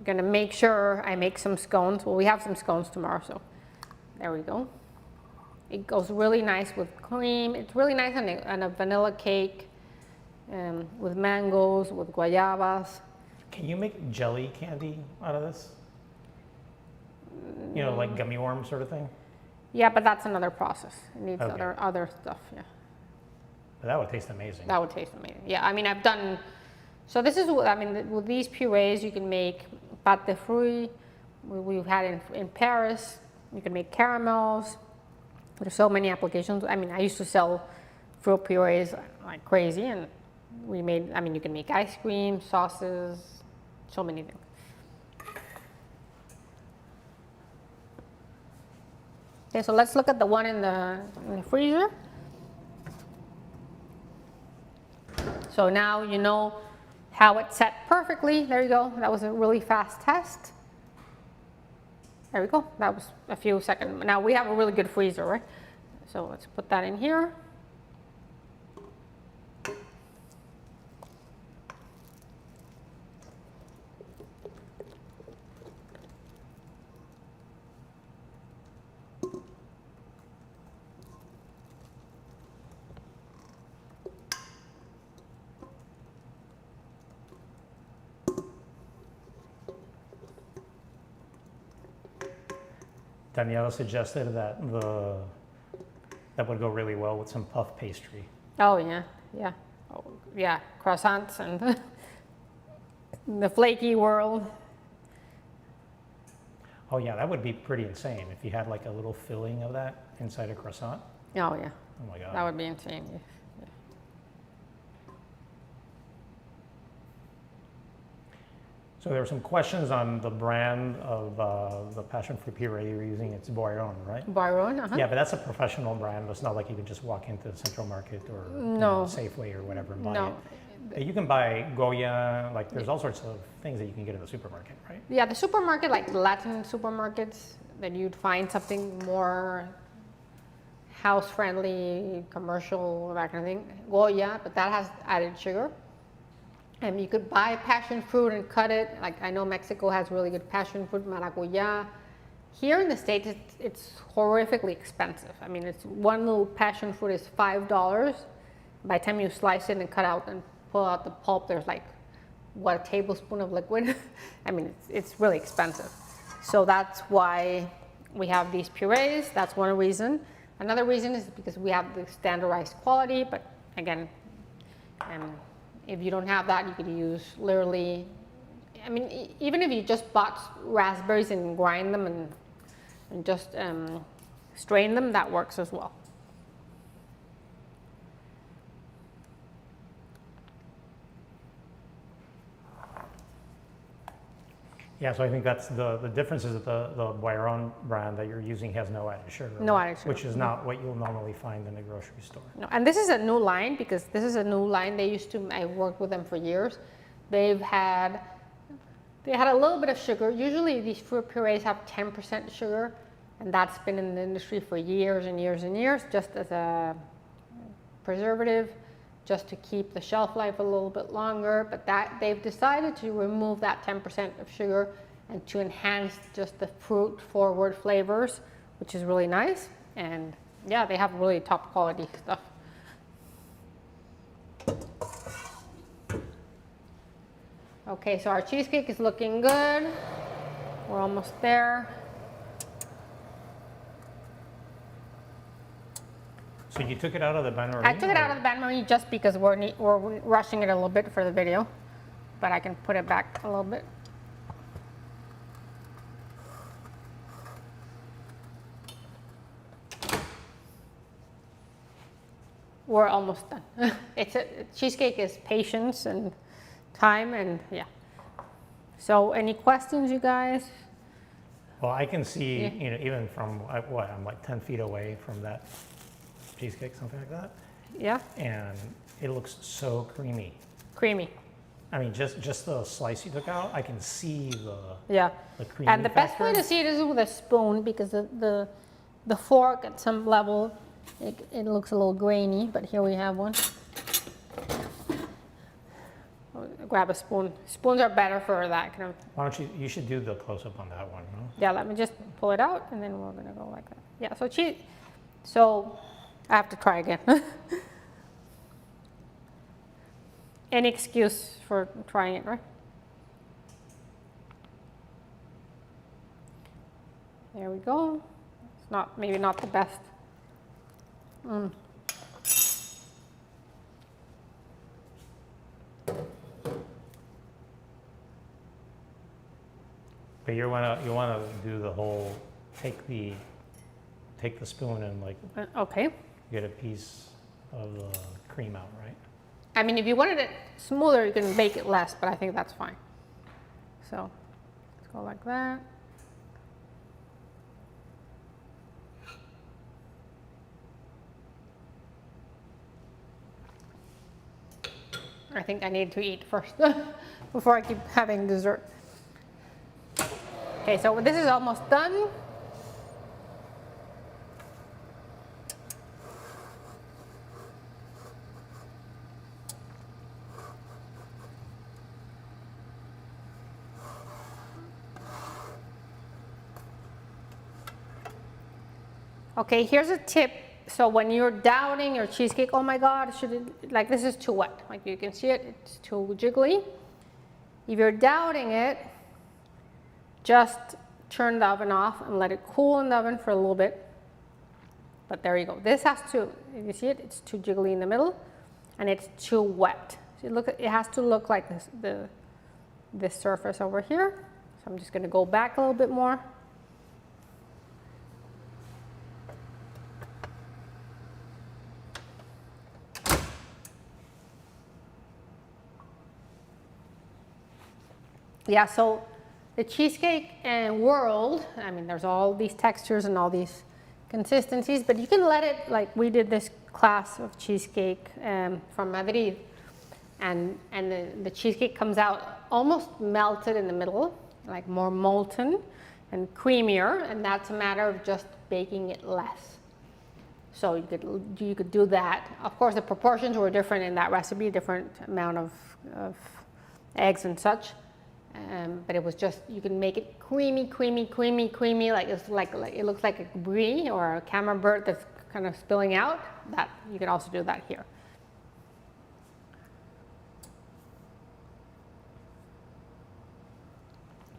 gonna make sure I make some scones. Well, we have some scones tomorrow, so there we go. It goes really nice with cream. It's really nice on a vanilla cake, with mangoes, with guayabas. Can you make jelly candy out of this? You know, like gummy worm sort of thing? Yeah, but that's another process. It needs Okay. other stuff, yeah. But that would taste amazing. That would taste amazing. Yeah, I mean, I've done, so this is, with these purees, you can make pâte fruit. We've had in Paris. You can make caramels. There's so many applications. I mean, I used to sell fruit purees like crazy, and we made, I mean, you can make ice cream, sauces, so many things. Okay, so let's look at the one in the freezer. So now you know how it's set perfectly. There you go. That was a really fast test. There we go. That was a few seconds. Now we have a really good freezer, right? So let's put that in here. Daniela suggested that that would go really well with some puff pastry. Oh yeah, yeah, oh, yeah. Croissants and the flaky world. Oh yeah, that would be pretty insane if you had like a little filling of that inside a croissant. Oh yeah. Oh my God. That would be insane. Yeah. So there were some questions on the brand of the passion fruit puree you're using. It's Boiron, right? Boiron, Yeah, but that's a professional brand. It's not like you can just walk into the Central Market or No. Safeway or whatever and buy No. it. You can buy Goya, like there's all sorts of things that you can get in the supermarket, right? Yeah, the supermarket, like Latin supermarkets, that you'd find something more house-friendly, commercial, that kind of thing. Goya, but that has added sugar. And you could buy passion fruit and cut it. Like I know Mexico has really good passion fruit, maracuya. Here in the States, it's horrifically expensive. I mean, it's one little passion fruit is $5. By the time you slice it and cut out and pull out the pulp, there's like, what, a tablespoon of liquid? I mean, it's really expensive. So that's why we have these purees. That's one reason. Another reason is because we have the standardized quality, but again, if you don't have that, you could use literally, I mean, even if you just bought raspberries and grind them and just strain them, that works as well. Yeah, so I think that's the difference is that the Boiron brand that you're using has no added sugar. No right? added sugar. Which is not what you'll normally find in the grocery store. No, and this is a new line because this is a new line. They used to, I worked with them for years. They had a little bit of sugar. Usually these fruit purees have 10% sugar, and that's been in the industry for years and years and years, just as a preservative, just to keep the shelf life a little bit longer. But that they've decided to remove that 10% of sugar and to enhance just the fruit forward flavors, which is really nice. And yeah, they have really top quality stuff. Okay, so our cheesecake is looking good. We're almost there. So you took it out of the bain-marie? I took it out of the bain-marie just because we're rushing it a little bit for the video, but I can put it back a little bit. We're almost done. Cheesecake is patience and time, and yeah. So any questions, you guys? Well, I can see, even from what, I'm like 10 feet away from that cheesecake, something like that. Yeah. And it looks so creamy. Creamy. I mean, just the slice you took out, I can see the creamy And the best way to see it is with a spoon, because the fork at some level, it looks a little grainy, but here we have one. Grab a spoon. Spoons are better for that kind of. Why don't you should do the close-up on that one, no? Yeah, let me just pull it out, and then we're gonna go like that. Yeah, so I have to try again. Any excuse for trying it, right? There we go. It's maybe not the best. But you wanna do the whole take the spoon and like Okay. get a piece of the cream out, right? I mean, if you wanted it smoother, you can bake it less, but I think that's fine. So let's go like that. I think I need to eat first before I keep having dessert. Okay, so this is almost done. Okay, here's a tip. So when you're doubting your cheesecake, oh my God, should it, like this is too wet. Like you can see it, it's too jiggly. If you're doubting it, just turn the oven off and let it cool in the oven for a little bit. But there you go. This has to, you see it, it's too jiggly in the middle and it's too wet. So it has to look like this surface over here. So I'm just gonna go back a little bit more. Yeah, so the cheesecake world, I mean, there's all these textures and all these consistencies, but you can let it, like we did this class of cheesecake from Madrid, and the cheesecake comes out almost melted in the middle, like more molten and creamier, and that's a matter of just baking it less. So you could do that. Of course, the proportions were different in that recipe, different amount of eggs and such. But it was just, you can make it creamy, like it's like it looks like a brie or a camembert that's kind of spilling out. That you can also do that here.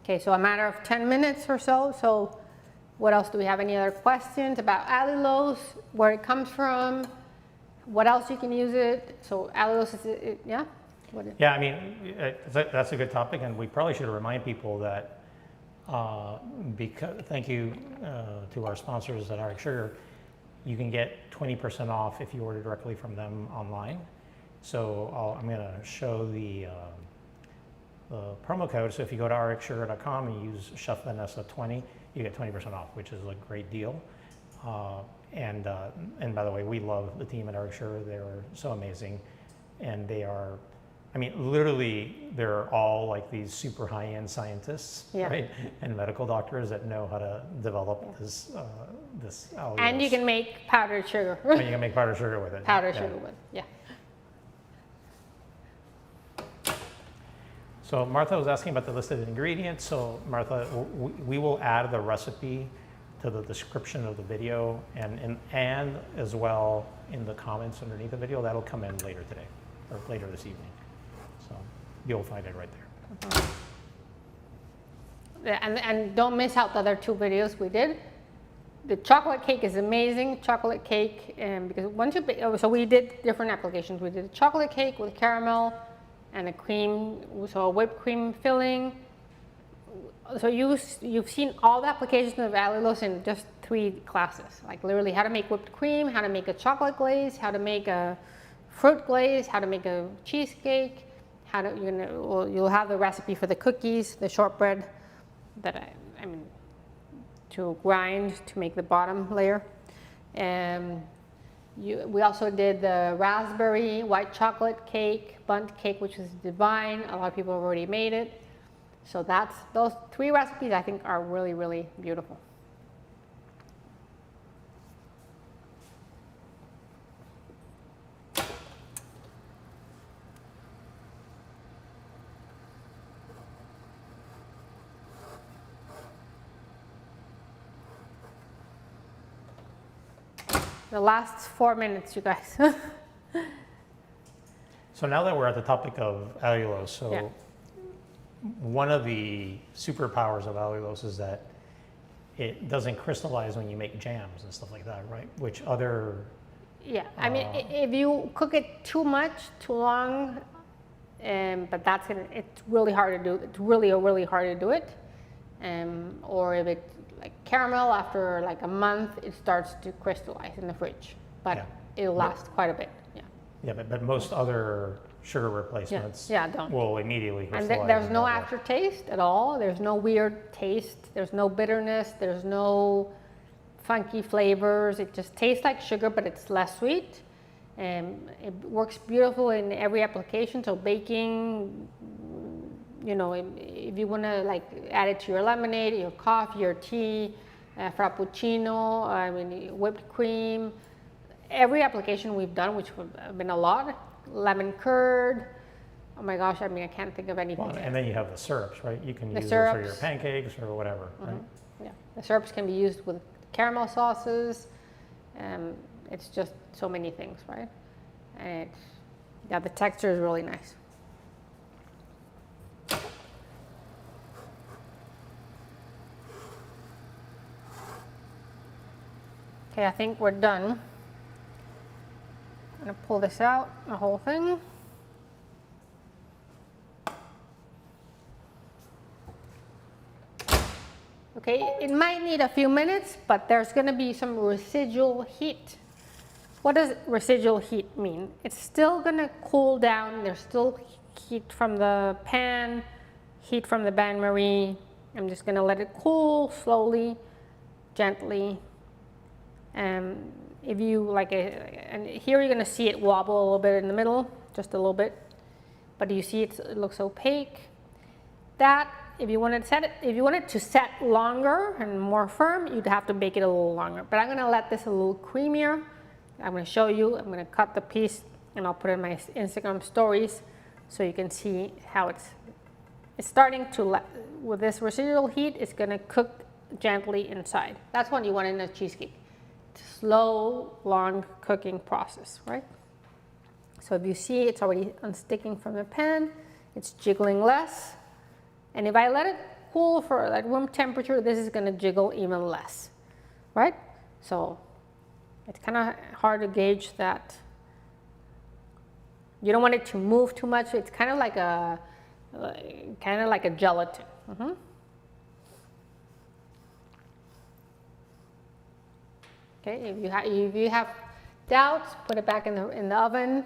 Okay, so a matter of 10 minutes or so. So what else do we have? Any other questions about allulose, where it comes from, what else you can use it? So allulose is, yeah? Yeah, I mean, that's a good topic, and we probably should remind people that, thank you to our sponsors at RX Sugar, you can get 20% off if you order directly from them online. So I'm going to show the promo code. So if you go to rxsugar.com and use Chef Vanessa 20, you get 20% off, which is a great deal. And by the way, we love the team at RX Sugar. They are so amazing, and they are, I mean, literally, they're all like these super high-end scientists, right? And medical doctors that know how to develop this allulose. And you can make powdered sugar. And you can make powdered sugar with it. Powdered sugar with, yeah. So Martha was asking about the listed ingredients. So Martha, we will add the recipe to the description of the video and as well in the comments underneath the video. That'll come in later today or later this evening. So you'll find it right there. Yeah, and don't miss out the other two videos we did. The chocolate cake is amazing. Chocolate cake, because once you so we did different applications. We did a chocolate cake with caramel and a cream, so a whipped cream filling. So you've seen all the applications of allulose in just 3 classes, like literally how to make whipped cream, how to make a chocolate glaze, how to make a fruit glaze, how to make a cheesecake, how to, you'll have the recipe for the cookies, the shortbread that I mean, to grind to make the bottom layer. We also did the raspberry white chocolate cake, bundt cake, which is divine. A lot of people have already made it. So those 3 recipes I think are really, really beautiful. The last 4 minutes, you guys. So now that we're at the topic of allulose, so one of the superpowers of allulose is that it doesn't crystallize when you make jams and stuff like that, right? Which other... Yeah, I mean, if you cook it too much, too long, but it's really hard to do. It's really, really hard to do it. Or if it, like caramel, after like a month, it starts to crystallize in the fridge, but it'll last quite a bit. Yeah, but most other sugar replacements don't. will immediately And crystallize. there's no that way. aftertaste at all. There's no weird taste. There's no bitterness. There's no funky flavors. It just tastes like sugar, but it's less sweet. And it works beautiful in every application. So baking, you know, if you want to like add it to your lemonade, your coffee, your tea, frappuccino, I mean, whipped cream, every application we've done, which have been a lot, lemon curd. Oh my gosh, I mean, I can't think of anything. Well, and then you have the syrups, right? You can The use it for syrups. your pancakes or whatever, right? Yeah, the syrups can be used with caramel sauces. It's just so many things, right? And yeah, the texture is really nice. Okay, I think we're done. I'm gonna pull this out, the whole thing. Okay, it might need a few minutes, but there's gonna be some residual heat. What does residual heat mean? It's still gonna cool down. There's still heat from the pan, heat from the bain-marie. I'm just gonna let it cool slowly, gently. If you like and here you're gonna see it wobble a little bit in the middle, just a little bit. But you see it looks opaque. That, if you wanted to set longer and more firm, you'd have to bake it a little longer. But I'm gonna let this a little creamier. I'm gonna show you. I'm gonna cut the piece and I'll put it in my Instagram stories so you can see how it's starting to, with this residual heat, it's gonna cook gently inside. That's what you want in a cheesecake. Slow, long cooking process, right? So if you see it's already unsticking from the pan, it's jiggling less. And if I let it cool for at room temperature, this is gonna jiggle even less, right? So it's kind of hard to gauge that. You don't want it to move too much. It's kind of like a gelatin. Okay, if you have doubts, put it back in the oven,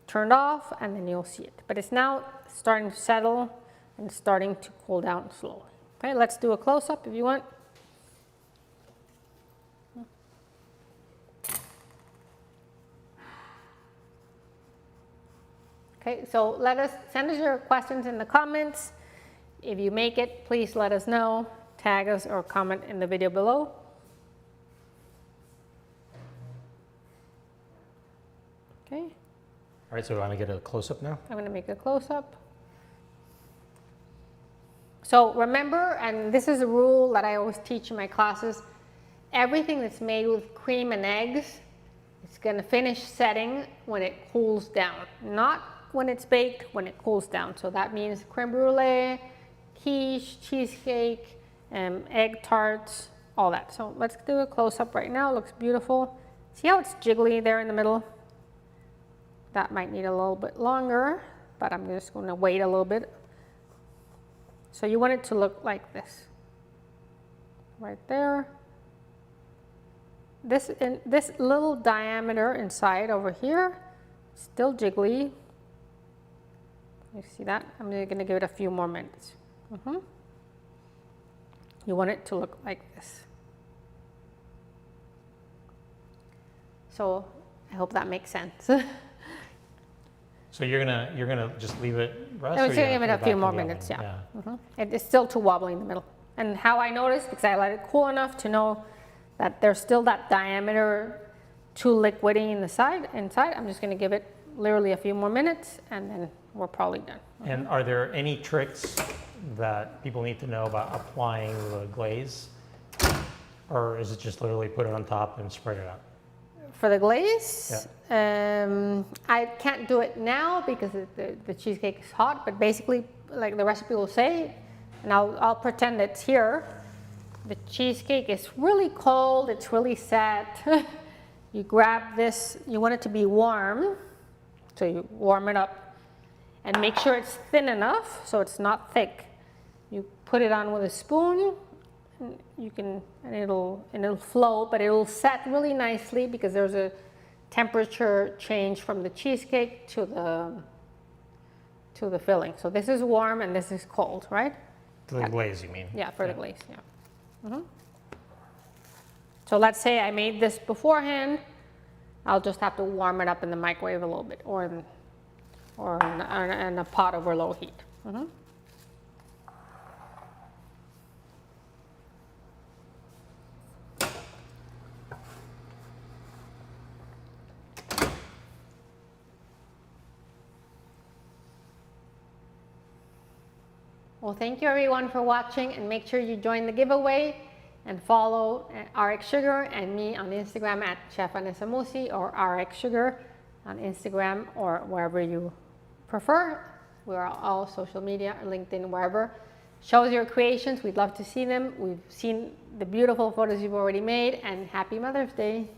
turned off, and then you'll see it. But it's now starting to settle and starting to cool down slowly. Okay, let's do a close-up if you want. Okay, so send us your questions in the comments. If you make it, please let us know. Tag us or comment in the video below. Okay. All right, so we want to get a close-up now? I'm going to make a close-up. So remember, and this is a rule that I always teach in my classes, everything that's made with cream and eggs, it's going to finish setting when it cools down. Not when it's baked, when it cools down. So that means creme brulee, quiche, cheesecake, egg tarts, all that. So let's do a close-up right now. It looks beautiful. See how it's jiggly there in the middle? That might need a little bit longer, but I'm just going to wait a little bit. So you want it to look like this, right there. This little diameter inside over here, still jiggly. You see that? I'm going to give it a few more minutes. You want it to look like this. So I hope that makes sense. So you're gonna just leave it rest? I'm just going to give it a few more minutes, yeah. It's still too wobbly in the middle. And how I noticed, because I let it cool enough to know that there's still that diameter too liquidy inside, I'm just going to give it literally a few more minutes and then we're probably done. And are there any tricks that people need to know about applying the glaze? Or is it just literally put it on top and spread it out? For the glaze, I can't do it now because the cheesecake is hot, but basically, like the recipe will say, and I'll pretend it's here, the cheesecake is really cold, it's really set. You grab this, you want it to be warm, so you warm it up, and make sure it's thin enough so it's not thick. You put it on with a spoon, and it'll flow, but it'll set really nicely because there's temperature change from the cheesecake to the filling. So this is warm and this is cold, right? The glaze, you mean? Yeah, for the glaze, yeah. So let's say I made this beforehand, I'll just have to warm it up in the microwave a little bit, or in a pot over low heat. Well, thank you everyone for watching, and make sure you join the giveaway and follow RX Sugar and me on Instagram at Chef Vanessa Musi, or RX Sugar on Instagram or wherever you prefer. We are all social media, LinkedIn, wherever. Show us your creations. We'd love to see them. We've seen the beautiful photos you've already made, and happy Mother's Day.